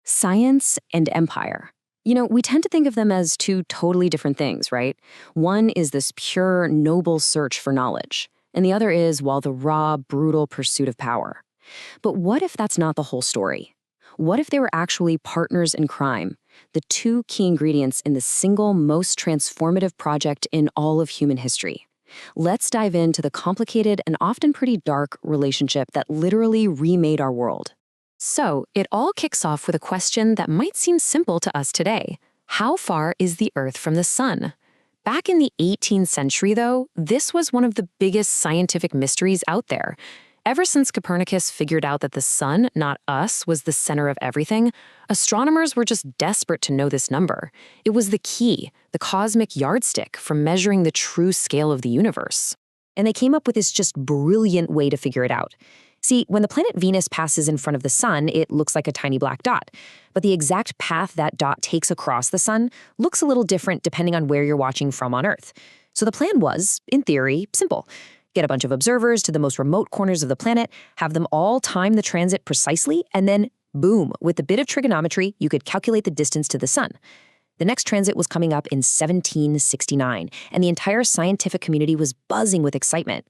Science and empire. We tend to think of them as two totally different things, right? One is this pure, noble search for knowledge, and the other is, well, the raw, brutal pursuit of power. But what if that's not the whole story? What if they were actually partners in crime, the two key ingredients in the single most transformative project in all of human history? Let's dive into the complicated and often pretty dark relationship that literally remade our world. So, it all kicks off with a question that might seem simple to us today. How far is the Earth from the Sun? Back in the 18th century, though, this was one of the biggest scientific mysteries out there. Ever since Copernicus figured out that the sun, not us, was the center of everything, astronomers were just desperate to know this number. It was the key, the cosmic yardstick for measuring the true scale of the universe. And they came up with this just brilliant way to figure it out. See, when the planet Venus passes in front of the sun, it looks like a tiny black dot. But the exact path that dot takes across the sun looks a little different depending on where you're watching from on Earth. So the plan was, in theory, simple. Get a bunch of observers to the most remote corners of the planet, have them all time the transit precisely, and then, boom, with a bit of trigonometry, you could calculate the distance to the sun. The next transit was coming up in 1769, and the entire scientific community was buzzing with excitement.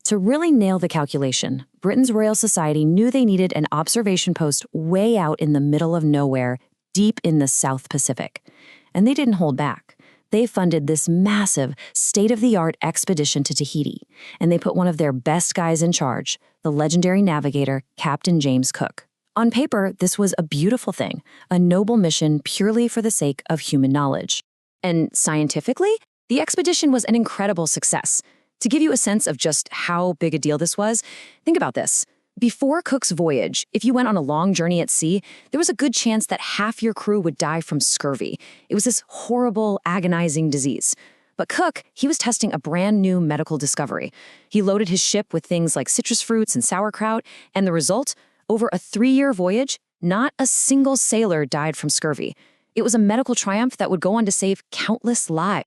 To really nail the calculation, Britain's Royal Society knew they needed an observation post way out in the middle of nowhere, deep in the South Pacific. And they didn't hold back. They funded this massive, state-of-the-art expedition to Tahiti, and they put one of their best guys in charge, the legendary navigator, Captain James Cook. On paper, this was a beautiful thing, a noble mission purely for the sake of human knowledge. And scientifically, the expedition was an incredible success. To give you a sense of just how big a deal this was, think about this. Before Cook's voyage, if you went on a long journey at sea, there was a good chance that half your crew would die from scurvy. It was this horrible, agonizing disease. But Cook, he was testing a brand new medical discovery. He loaded his ship with things like citrus fruits and sauerkraut, and the result? Over a 3-year voyage, not a single sailor died from scurvy. It was a medical triumph that would go on to save countless lives.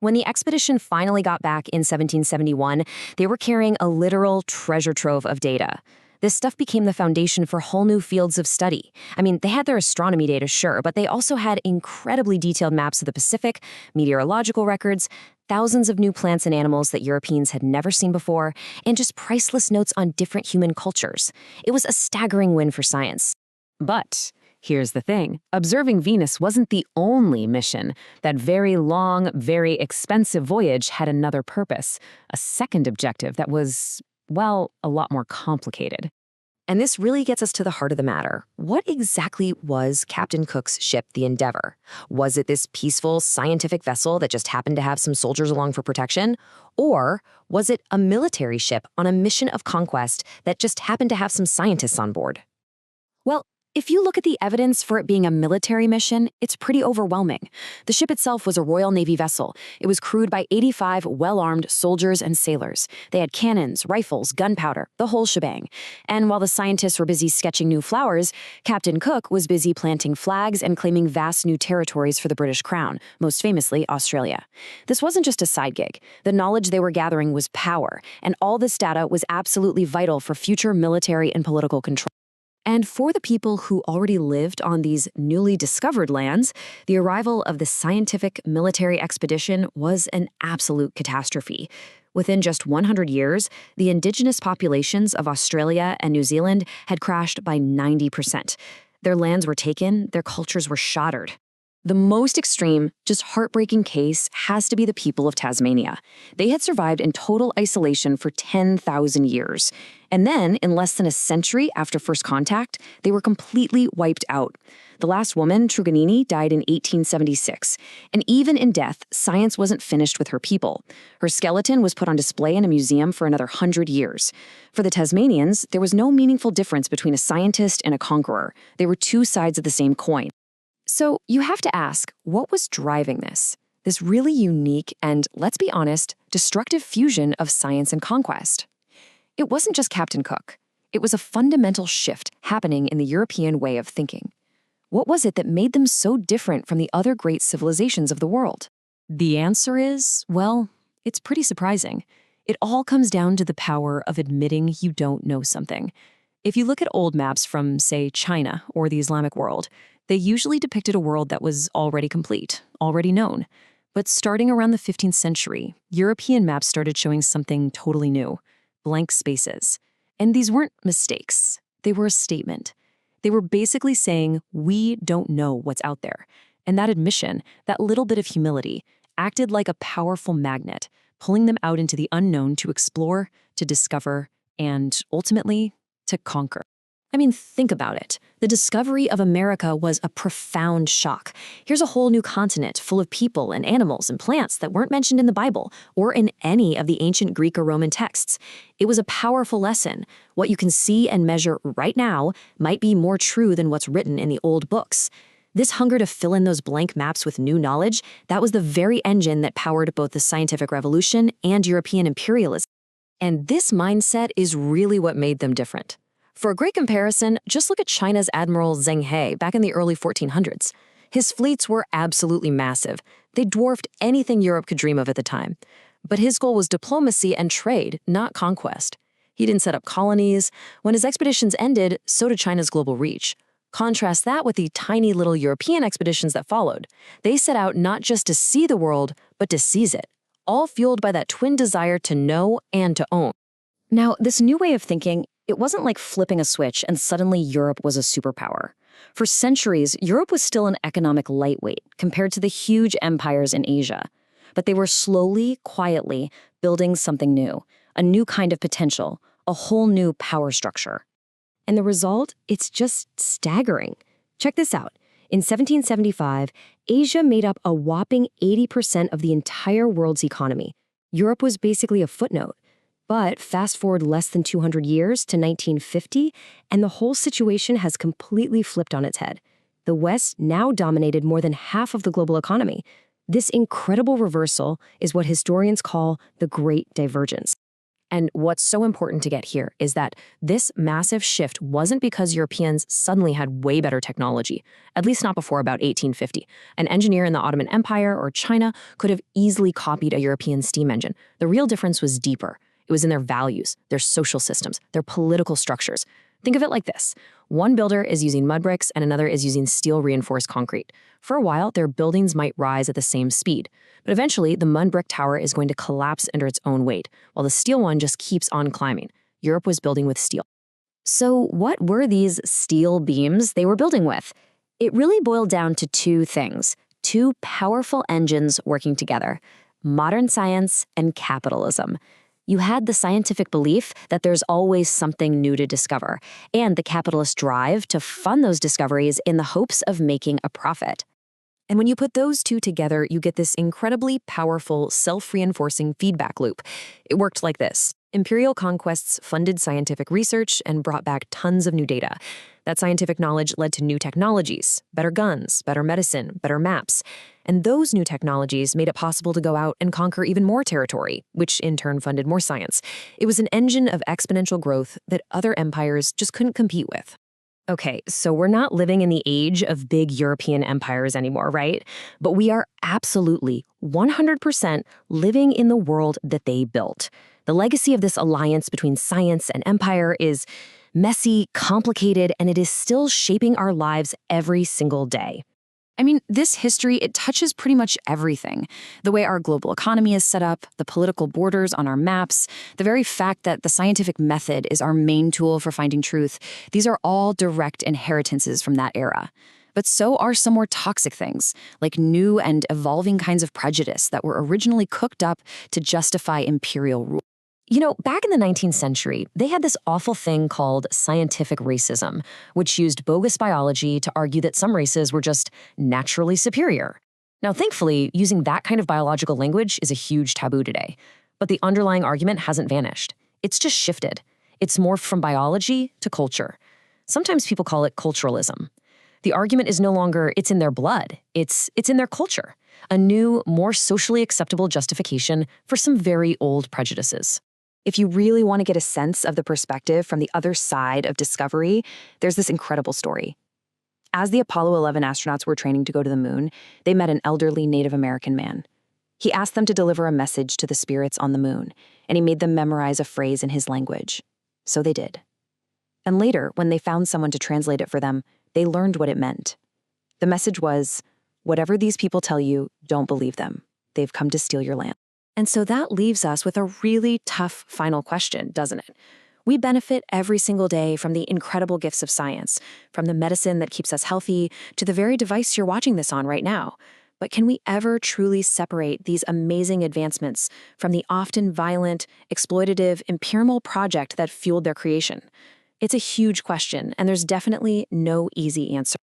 When the expedition finally got back in 1771, they were carrying a literal treasure trove of data. This stuff became the foundation for whole new fields of study. I mean, they had their astronomy data, sure, but they also had incredibly detailed maps of the Pacific, meteorological records, thousands of new plants and animals that Europeans had never seen before, and just priceless notes on different human cultures. It was a staggering win for science. But here's the thing. Observing Venus wasn't the only mission. That very long, very expensive voyage had another purpose, a second objective that was, well, a lot more complicated. And this really gets us to the heart of the matter. What exactly was Captain Cook's ship, the Endeavour? Was it this peaceful, scientific vessel that just happened to have some soldiers along for protection? Or was it a military ship on a mission of conquest that just happened to have some scientists on board? Well, if you look at the evidence for it being a military mission, it's pretty overwhelming. The ship itself was a Royal Navy vessel. It was crewed by 85 well-armed soldiers and sailors. They had cannons, rifles, gunpowder, the whole shebang. And while the scientists were busy sketching new flowers, Captain Cook was busy planting flags and claiming vast new territories for the British Crown, most famously Australia. This wasn't just a side gig. The knowledge they were gathering was power, and all this data was absolutely vital for future military and political control. And for the people who already lived on these newly discovered lands, the arrival of the scientific military expedition was an absolute catastrophe. Within just 100 years, the indigenous populations of Australia and New Zealand had crashed by 90%. Their lands were taken, their cultures were shattered. The most extreme, just heartbreaking case has to be the people of Tasmania. They had survived in total isolation for 10,000 years. And then, in less than a century after first contact, they were completely wiped out. The last woman, Truganini, died in 1876. And even in death, science wasn't finished with her people. Her skeleton was put on display in a museum for another 100 years. For the Tasmanians, there was no meaningful difference between a scientist and a conqueror. They were two sides of the same coin. So you have to ask, what was driving this? This really unique and, let's be honest, destructive fusion of science and conquest. It wasn't just Captain Cook. It was a fundamental shift happening in the European way of thinking. What was it that made them so different from the other great civilizations of the world? The answer is, well, it's pretty surprising. It all comes down to the power of admitting you don't know something. If you look at old maps from, say, China or the Islamic world, they usually depicted a world that was already complete, already known. But starting around the 15th century, European maps started showing something totally new: blank spaces. And these weren't mistakes. They were a statement. They were basically saying, we don't know what's out there. And that admission, that little bit of humility, acted like a powerful magnet, pulling them out into the unknown to explore, to discover, and ultimately, to conquer. I mean, think about it. The discovery of America was a profound shock. Here's a whole new continent full of people and animals and plants that weren't mentioned in the Bible or in any of the ancient Greek or Roman texts. It was a powerful lesson. What you can see and measure right now might be more true than what's written in the old books. This hunger to fill in those blank maps with new knowledge, that was the very engine that powered both the scientific revolution and European imperialism. And this mindset is really what made them different. For a great comparison, just look at China's Admiral Zheng He back in the early 1400s. His fleets were absolutely massive. They dwarfed anything Europe could dream of at the time. But his goal was diplomacy and trade, not conquest. He didn't set up colonies. When his expeditions ended, so did China's global reach. Contrast that with the tiny little European expeditions that followed. They set out not just to see the world, but to seize it, all fueled by that twin desire to know and to own. Now, this new way of thinking, it wasn't like flipping a switch and suddenly Europe was a superpower. For centuries, Europe was still an economic lightweight compared to the huge empires in Asia. But they were slowly, quietly building something new, a new kind of potential, a whole new power structure. And the result, it's just staggering. Check this out. In 1775, Asia made up a whopping 80% of the entire world's economy. Europe was basically a footnote. But fast forward less than 200 years to 1950, and the whole situation has completely flipped on its head. The West now dominated more than half of the global economy. This incredible reversal is what historians call the Great Divergence. And what's so important to get here is that this massive shift wasn't because Europeans suddenly had way better technology, at least not before about 1850. An engineer in the Ottoman Empire or China could have easily copied a European steam engine. The real difference was deeper. It was in their values, their social systems, their political structures. Think of it like this. One builder is using mud bricks and another is using steel-reinforced concrete. For a while, their buildings might rise at the same speed. But eventually, the mud brick tower is going to collapse under its own weight, while the steel one just keeps on climbing. Europe was building with steel. So what were these steel beams they were building with? It really boiled down to two things, two powerful engines working together: modern science and capitalism. You had the scientific belief that there's always something new to discover, and the capitalist drive to fund those discoveries in the hopes of making a profit. And when you put those two together, you get this incredibly powerful, self-reinforcing feedback loop. It worked like this. Imperial conquests funded scientific research and brought back tons of new data. That scientific knowledge led to new technologies, better guns, better medicine, better maps. And those new technologies made it possible to go out and conquer even more territory, which in turn funded more science. It was an engine of exponential growth that other empires just couldn't compete with. Okay, so we're not living in the age of big European empires anymore, right? But we are absolutely 100% living in the world that they built. The legacy of this alliance between science and empire is messy, complicated, and it is still shaping our lives every single day. I mean, this history, it touches pretty much everything. The way our global economy is set up, the political borders on our maps, the very fact that the scientific method is our main tool for finding truth, these are all direct inheritances from that era. But so are some more toxic things, like new and evolving kinds of prejudice that were originally cooked up to justify imperial rule. You know, back in the 19th century, they had this awful thing called scientific racism, which used bogus biology to argue that some races were just naturally superior. Now, thankfully, using that kind of biological language is a huge taboo today. But the underlying argument hasn't vanished. It's just shifted. It's morphed from biology to culture. Sometimes people call it culturalism. The argument is no longer it's in their blood, it's in their culture. A new, more socially acceptable justification for some very old prejudices. If you really want to get a sense of the perspective from the other side of discovery, there's this incredible story. As the Apollo 11 astronauts were training to go to the moon, they met an elderly Native American man. He asked them to deliver a message to the spirits on the moon, and he made them memorize a phrase in his language. So they did. And later, when they found someone to translate it for them, they learned what it meant. The message was, whatever these people tell you, don't believe them. They've come to steal your land. And so that leaves us with a really tough final question, doesn't it? We benefit every single day from the incredible gifts of science, from the medicine that keeps us healthy to the very device you're watching this on right now. But can we ever truly separate these amazing advancements from the often violent, exploitative, imperial project that fueled their creation? It's a huge question, and there's definitely no easy answer.